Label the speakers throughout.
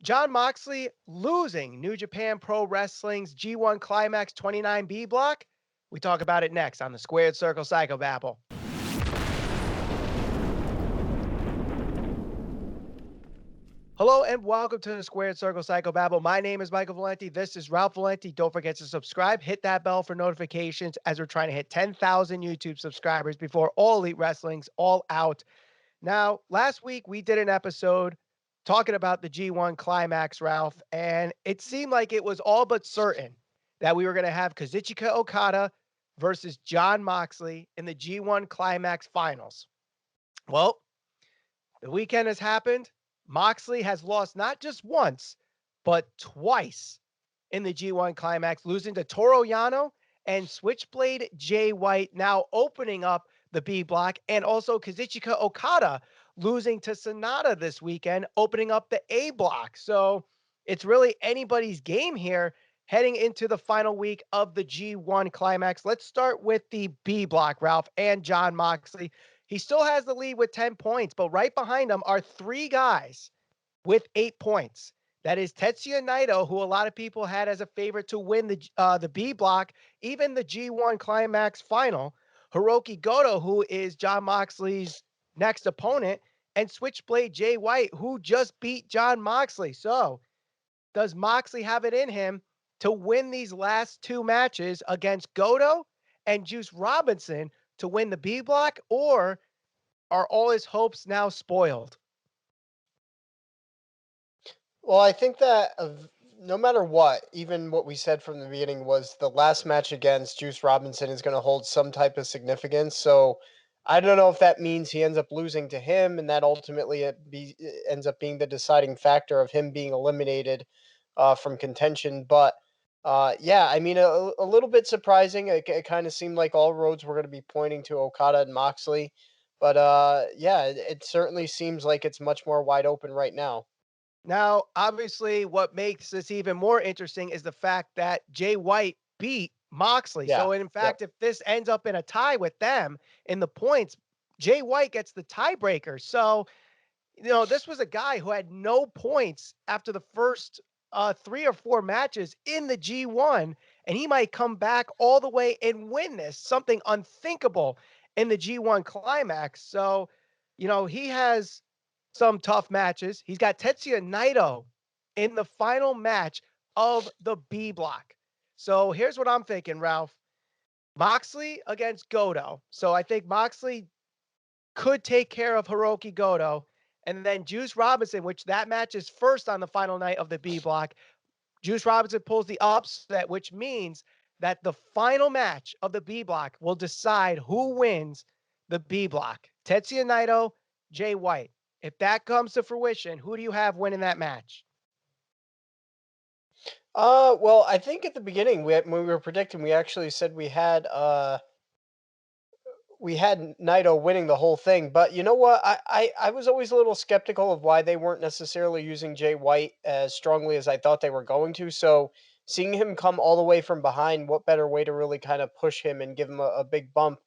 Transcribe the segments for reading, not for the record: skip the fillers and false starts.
Speaker 1: Jon Moxley losing New Japan Pro Wrestling's G1 Climax 29B block? We talk about it next on the Squared Circle Psychobabble. Hello and welcome to the Squared Circle Psychobabble. My name is Michael Valenti. This is Ralph Valenti. Don't forget to subscribe. Hit that bell for notifications as we're trying to hit 10,000 YouTube subscribers before All Elite Wrestling's All Out. Now, last week we did an episode talking about the G1 Climax, Ralph, and it seemed like it was all but certain that we were going to have Kazuchika Okada versus Jon Moxley in the G1 Climax Finals. Well, the weekend has happened. Moxley has lost not just once, but twice in the G1 Climax, losing to Toru Yano and Switchblade Jay White, now opening up the B block, and also Kazuchika Okada losing to SANADA this weekend, opening up the A block. So it's really anybody's game here heading into the final week of the G1 Climax. Let's start with the B block, Ralph, and Jon Moxley. He still has the lead with 10 points, but right behind him are three guys with 8 points. That is Tetsuya Naito, who a lot of people had as a favorite to win the B block, even the G1 Climax final. Hirooki Goto, who is Jon Moxley's next opponent, and Switchblade Jay White, who just beat Jon Moxley. So, does Moxley have it in him to win these last two matches against Goto and Juice Robinson to win the B block, or are all his hopes now spoiled?
Speaker 2: Well, I think that no matter what, even what we said from the beginning was the last match against Juice Robinson is going to hold some type of significance. So I don't know if that means he ends up losing to him, and that ultimately it ends up being the deciding factor of him being eliminated from contention. But yeah, I mean, a little bit surprising. It kind of seemed like all roads were going to be pointing to Okada and Moxley. But yeah, it certainly seems like it's much more wide open right now.
Speaker 1: Now, obviously, what makes this even more interesting is the fact that Jay White beat Moxley.
Speaker 2: Yeah.
Speaker 1: So, in
Speaker 2: Yep.
Speaker 1: fact, if this ends up in a tie with them in the points, Jay White gets the tiebreaker. So, this was a guy who had no points after the first three or four matches in the G1, and he might come back all the way and win this, something unthinkable in the G1 Climax. So, he has some tough matches. He's got Tetsuya Naito in the final match of the B block. So here's what I'm thinking, Ralph. Moxley against Goto. So I think Moxley could take care of Hirooki Goto. And then Juice Robinson, which that match is first on the final night of the B block. Juice Robinson pulls the upset, which means that the final match of the B block will decide who wins the B block. Tetsuya Naito, Jay White. If that comes to fruition, who do you have winning that match?
Speaker 2: Well, I think at the beginning when we were predicting, we actually said we had Naito winning the whole thing. But you know what? I was always a little skeptical of why they weren't necessarily using Jay White as strongly as I thought they were going to. So seeing him come all the way from behind, what better way to really kind of push him and give him a big bump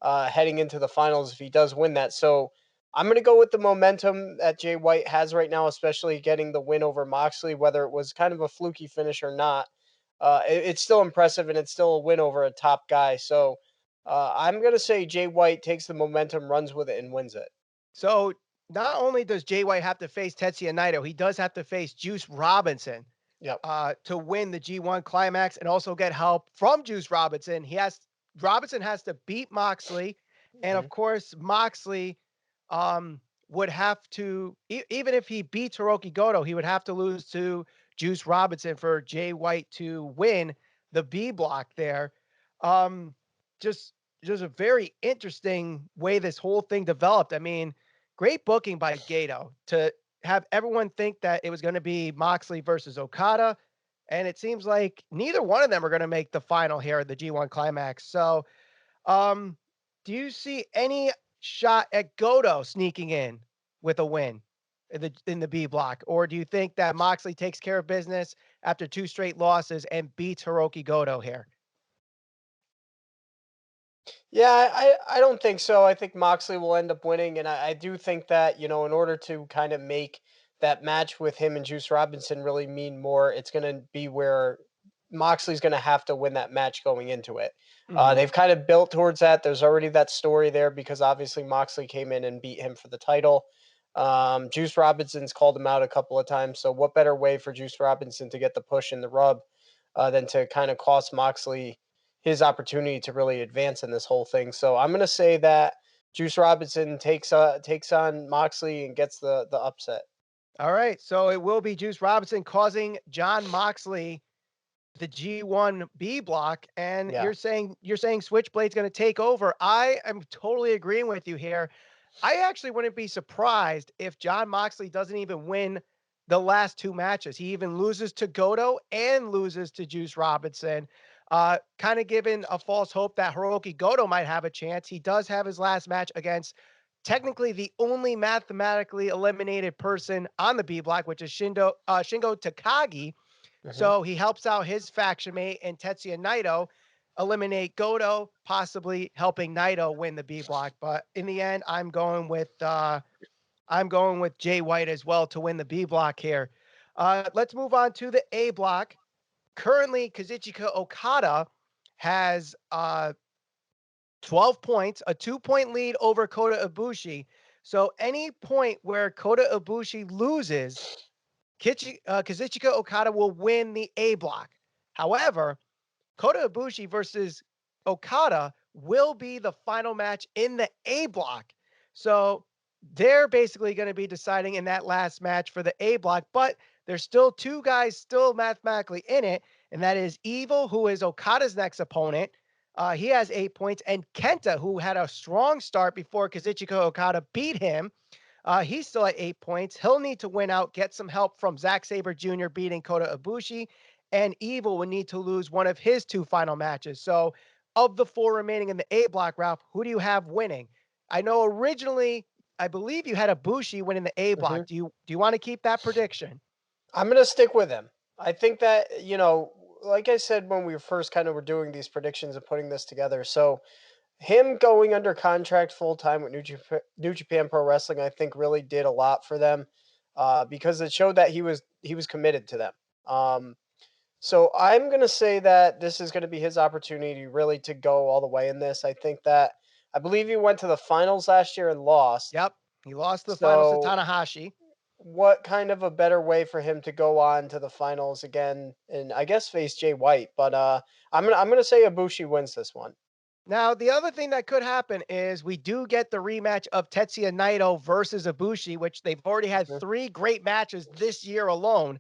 Speaker 2: heading into the finals if he does win that? So I'm going to go with the momentum that Jay White has right now, especially getting the win over Moxley, whether it was kind of a fluky finish or not. It's still impressive, and it's still a win over a top guy. So I'm going to say Jay White takes the momentum, runs with it, and wins it.
Speaker 1: So not only does Jay White have to face Tetsuya Naito, he does have to face Juice Robinson
Speaker 2: Yep.
Speaker 1: to win the G1 Climax and also get help from Juice Robinson. Robinson has to beat Moxley, and
Speaker 2: Mhm.
Speaker 1: of course Moxley would have to even if he beats Hirooki Goto, he would have to lose to Juice Robinson for Jay White to win the B block there. Um, just just a very interesting way this whole thing developed. I mean, great booking by Gato to have everyone think that it was going to be Moxley versus Okada. And it seems like neither one of them are going to make the final here at the G1 Climax. So, um, do you see any shot at Goto sneaking in with a win in the B block? Or do you think that Moxley takes care of business after two straight losses and beats Hirooki Goto here?
Speaker 2: Yeah, I don't think so. I think Moxley will end up winning, and I do think that in order to kind of make that match with him and Juice Robinson really mean more. It's going to be where Moxley's going to have to win that match going into it.
Speaker 1: Mhm.
Speaker 2: They've kind of built towards that. There's already that story there because obviously Moxley came in and beat him for the title. Juice Robinson's called him out a couple of times. So, what better way for Juice Robinson to get the push and the rub than to kind of cost Moxley his opportunity to really advance in this whole thing? So, I'm going to say that Juice Robinson takes on Moxley and gets the upset.
Speaker 1: All right, so it will be Juice Robinson causing Jon Moxley the G1 B block, and
Speaker 2: Yeah.
Speaker 1: you're saying Switchblade's going to take over. I am totally agreeing with you here. I actually wouldn't be surprised if Jon Moxley doesn't even win the last two matches. He even loses to Goto and loses to Juice Robinson. Kind of giving a false hope that Hirooki Goto might have a chance. He does have his last match against technically the only mathematically eliminated person on the B block, which is Shingo Takagi.
Speaker 2: Hmm.
Speaker 1: So he helps out his faction mate and Tetsuya Naito eliminate Goto, possibly helping Naito win the B block. But in the end, I'm going with Jay White as well to win the B block here. Let's move on to the A block. Currently, Kazuchika Okada has 12 points, a 2-point lead over Kota Ibushi. So any point where Kota Ibushi loses, Kazuchika Okada will win the A block. However, Kota Ibushi versus Okada will be the final match in the A block. So they're basically going to be deciding in that last match for the A block, but there's still two guys still mathematically in it, and that is Evil, who is Okada's next opponent. He has 8 points, and Kenta, who had a strong start before Kazuchika Okada beat him. He's still at 8 points. He'll need to win out, get some help from Zack Sabre Jr. beating Kota Ibushi, and Evil will need to lose one of his two final matches. So, of the four remaining in the A block, Ralph, who do you have winning? I know originally, I believe you had Ibushi winning the A
Speaker 2: Hmm.
Speaker 1: block. Do you want to keep that prediction?
Speaker 2: I'm gonna stick with him. I think that like I said when we first kind of were doing these predictions and putting this together. So him going under contract full time with New Japan Pro Wrestling, I think, really did a lot for them because it showed that he was committed to them. So I'm gonna say that this is gonna be his opportunity really to go all the way in this. I believe he went to the finals last year and lost.
Speaker 1: Yep. He lost the finals to
Speaker 2: So
Speaker 1: Tanahashi.
Speaker 2: what kind of a better way for him to go on to the finals again and I guess face Jay White? But I'm gonna say Ibushi wins this one.
Speaker 1: Now, the other thing that could happen is we do get the rematch of Tetsuya Naito versus Ibushi, which they've already had
Speaker 2: Mhm.
Speaker 1: three great matches this year alone.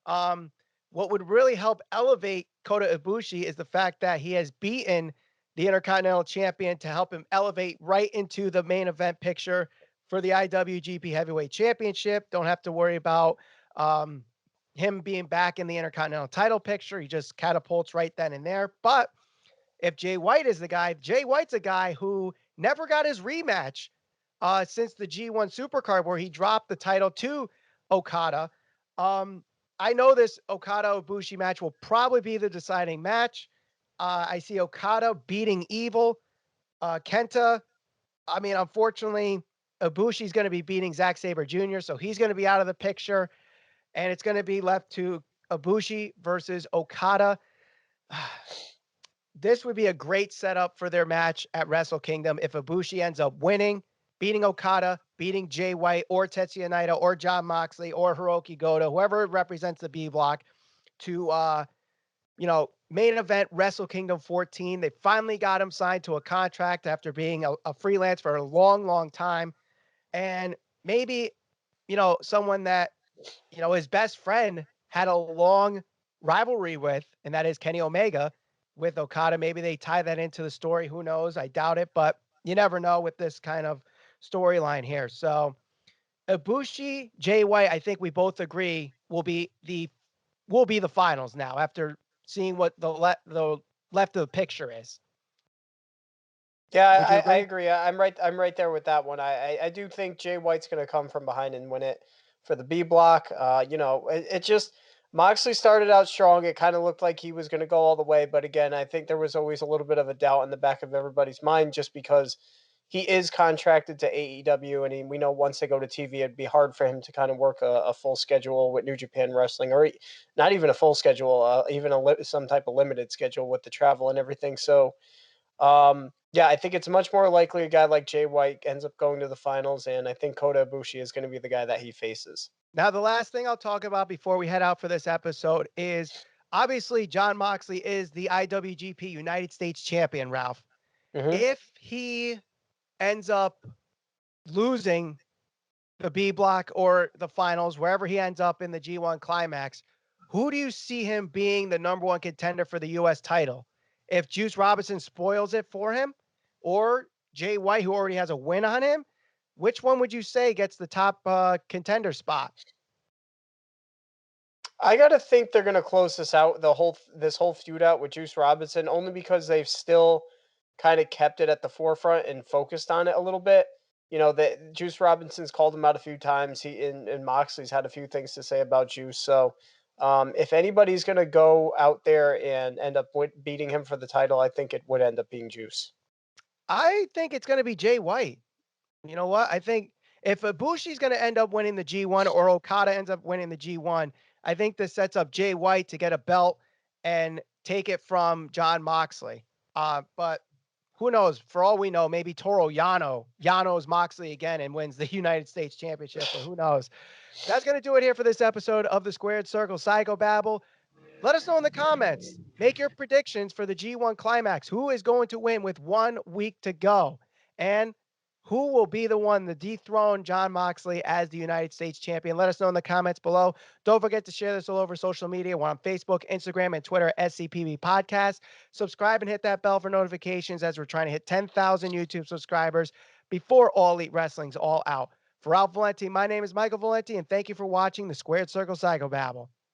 Speaker 1: Um, what would really help elevate Kota Ibushi is the fact that he has beaten the Intercontinental Champion to help him elevate right into the main event picture for the IWGP Heavyweight Championship. Don't have to worry about um, him being back in the Intercontinental title picture. He just catapults right then and there. But if Jay White is the guy, Jay White's a guy who never got his rematch since the G1 Supercard where he dropped the title to Okada. Um, I know this Okada Ibushi match will probably be the deciding match. I see Okada beating Evil. Kenta, I mean, unfortunately, Ibushi's going to be beating Zack Sabre Jr., so he's going to be out of the picture, and it's going to be left to Ibushi versus Okada. This would be a great setup for their match at Wrestle Kingdom if Ibushi ends up winning, beating Okada, beating Jay White or Tetsuya Naito or Jon Moxley or Hirooki Goto, whoever represents the B block, to main event Wrestle Kingdom 14. They finally got him signed to a contract after being a freelance for a long, long time. And maybe, someone that, his best friend had a long rivalry with, and that is Kenny Omega with Okada. Maybe they tie that into the story. Who knows? I doubt it, but you never know with this kind of storyline here. So Ibushi, Jay White, I think we both agree will be the finals now after seeing what the left of the picture is.
Speaker 2: Yeah,
Speaker 1: Would you
Speaker 2: I
Speaker 1: agree?
Speaker 2: agree. I'm right there with that one. I do think Jay White's gonna come from behind and win it for the B block. It just Moxley started out strong. It kind of looked like he was gonna go all the way, but again, I think there was always a little bit of a doubt in the back of everybody's mind just because he is contracted to AEW, and we know once they go to TV, it'd be hard for him to kind of work a full schedule with New Japan Wrestling, or not even a full schedule, even some type of limited schedule with the travel and everything. So, yeah, I think it's much more likely a guy like Jay White ends up going to the finals, and I think Kota Ibushi is going to be the guy that he faces.
Speaker 1: Now, the last thing I'll talk about before we head out for this episode is obviously Jon Moxley is the IWGP United States champion, Ralph.
Speaker 2: Hmm.
Speaker 1: If he ends up losing the B block or the finals, wherever he ends up in the G1 Climax, who do you see him being the number one contender for the US title? If Juice Robinson spoils it for him, or Jay White, who already has a win on him, which one would you say gets the top contender spot?
Speaker 2: I gotta think they're gonna close this out, this whole feud out with Juice Robinson, only because they've still kind of kept it at the forefront and focused on it a little bit. You know, that Juice Robinson's called him out a few times. And Moxley's had a few things to say about Juice. So, if anybody's gonna go out there and end up beating him for the title, I think it would end up being Juice.
Speaker 1: I think it's going to be Jay White. You know what? I think if Ibushi's going to end up winning the G1 or Okada ends up winning the G1, I think this sets up Jay White to get a belt and take it from Jon Moxley. But who knows? For all we know, maybe Toro Yano's Moxley again and wins the United States Championship, but who knows? That's going to do it here for this episode of the Squared Circle Psychobabble. Let us know in the comments. Make your predictions for the G1 Climax. Who is going to win with 1 week to go? And who will be the one to dethrone Jon Moxley as the United States champion? Let us know in the comments below. Don't forget to share this all over social media. We're on Facebook, Instagram, and Twitter, SCPB Podcast. Subscribe and hit that bell for notifications as we're trying to hit 10,000 YouTube subscribers before All Elite Wrestling's all out. For Ralph Valenti, my name is Michael Valenti, and thank you for watching the Squared Circle Psychobabble.